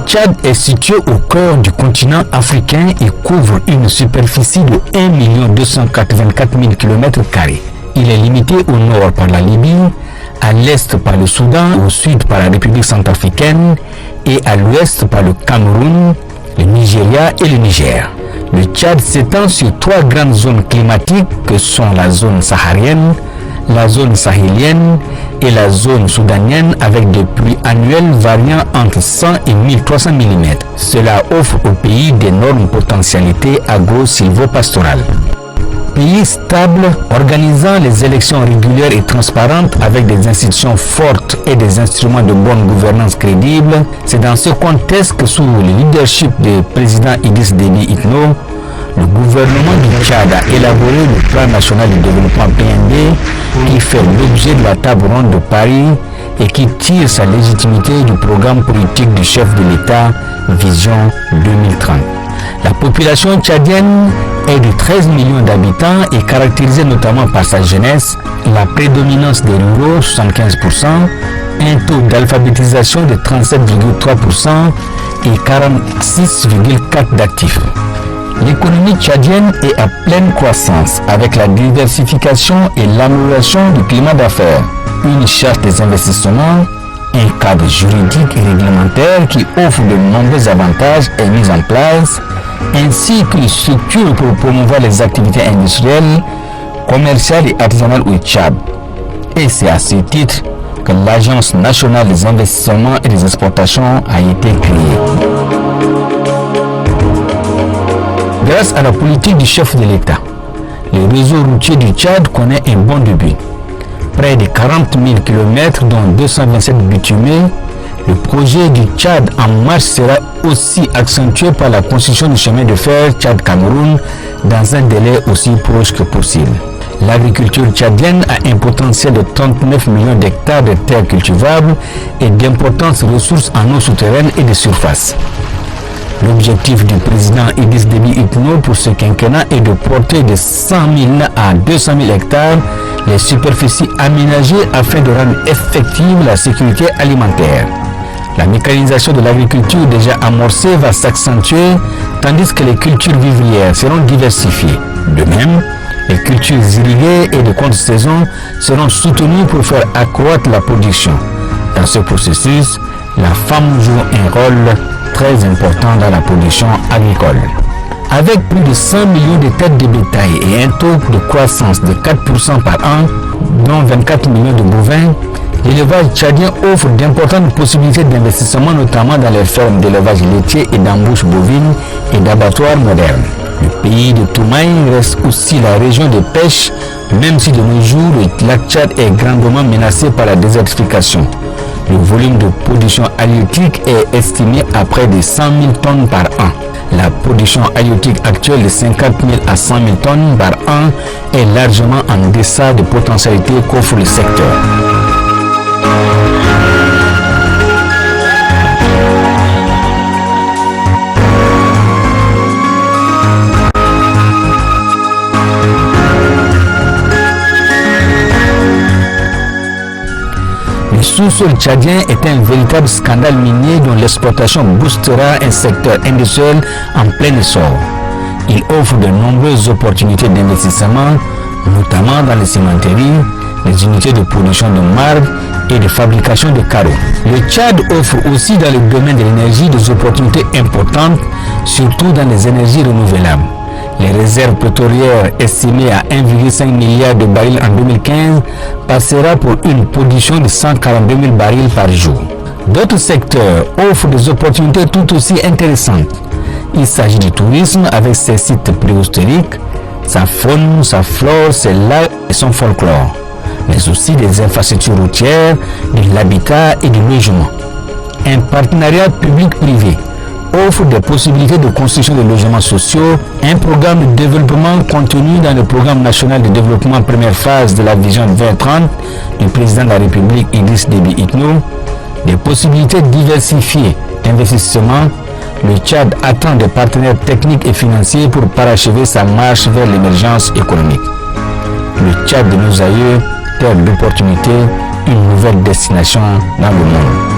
Tchad est situé au cœur du continent africain et couvre une superficie de 1 284 000 km². Il est limité au nord par la Libye, à l'est par le Soudan, au sud par la République centrafricaine et à l'ouest par le Cameroun, le Nigeria et le Niger. Le Tchad s'étend sur 3 grandes zones climatiques que sont la zone saharienne, la zone sahélienne et la zone soudanienne avec des pluies annuelles variant entre 100 et 1300 mm. Cela offre au pays d'énormes potentialités agro-silvopastorales. Pays stable, organisant les élections régulières et transparentes avec des institutions fortes et des instruments de bonne gouvernance crédibles, c'est dans ce contexte que sous le leadership du président Idriss Déby Itno, le gouvernement du Tchad a élaboré le plan national de développement PND qui fait l'objet de la table ronde de Paris et qui tire sa légitimité du programme politique du chef de l'État Vision 2030. La population tchadienne est de 13 millions d'habitants et caractérisée notamment par sa jeunesse, la prédominance des ruraux 75%, un taux d'alphabétisation de 37,3% et 46,4% d'actifs. L'économie tchadienne est à pleine croissance avec la diversification et l'amélioration du climat d'affaires, une charte des investissements, un cadre juridique et réglementaire qui offre de nombreux avantages est mis en place, ainsi qu'une structure pour promouvoir les activités industrielles, commerciales et artisanales au Tchad. Et c'est à ce titre que l'Agence nationale des investissements et des exportations a été créée. Grâce à la politique du chef de l'État, le réseau routier du Tchad connaît un bon début. Près de 40 000 km dont 227 bitumés, le projet du Tchad en marche sera aussi accentué par la construction du chemin de fer Tchad-Cameroun dans un délai aussi proche que possible. L'agriculture tchadienne a un potentiel de 39 millions d'hectares de terres cultivables et d'importantes ressources en eau souterraine et de surface. L'objectif du président Idriss Déby Itno pour ce quinquennat est de porter de 100 000 à 200 000 hectares les superficies aménagées afin de rendre effective la sécurité alimentaire. La mécanisation de l'agriculture déjà amorcée va s'accentuer tandis que les cultures vivrières seront diversifiées. De même, les cultures irriguées et de contre-saison seront soutenues pour faire accroître la production. Dans ce processus, la femme joue un rôle très important dans la production agricole. Avec plus de 100 millions de têtes de bétail et un taux de croissance de 4% par an, dont 24 millions de bovins, l'élevage tchadien offre d'importantes possibilités d'investissement, notamment dans les fermes d'élevage laitier et d'embauche bovine et d'abattoirs modernes. Le pays de Toumaï reste aussi la région de pêche, même si de nos jours le lac Tchad est grandement menacé par la désertification. Le volume de production halieutique est estimé à près de 100 000 tonnes par an. La production halieutique actuelle de 50 000 à 100 000 tonnes par an est largement en deçà des potentialités qu'offre le secteur. Le sous-sol tchadien est un véritable scandale minier dont l'exploitation boostera un secteur industriel en plein essor. Il offre de nombreuses opportunités d'investissement, notamment dans les cimenteries, les unités de production de marbre et de fabrication de carreaux. Le Tchad offre aussi dans le domaine de l'énergie des opportunités importantes, surtout dans les énergies renouvelables. Les réserves pétrolières estimées à 1,5 milliard de barils en 2015 passera pour une production de 142 000 barils par jour. D'autres secteurs offrent des opportunités tout aussi intéressantes. Il s'agit du tourisme avec ses sites préhistoriques, sa faune, sa flore, ses lacs et son folklore, mais aussi des infrastructures routières, de l'habitat et du logement. Un partenariat public-privé offre des possibilités de construction de logements sociaux, un programme de développement contenu dans le programme national de développement première phase de la vision 2030 du président de la République Idriss Déby Itno, des possibilités diversifiées d'investissement. Le Tchad attend des partenaires techniques et financiers pour parachever sa marche vers l'émergence économique. Le Tchad de nos aïeux, terre d'opportunités, une nouvelle destination dans le monde.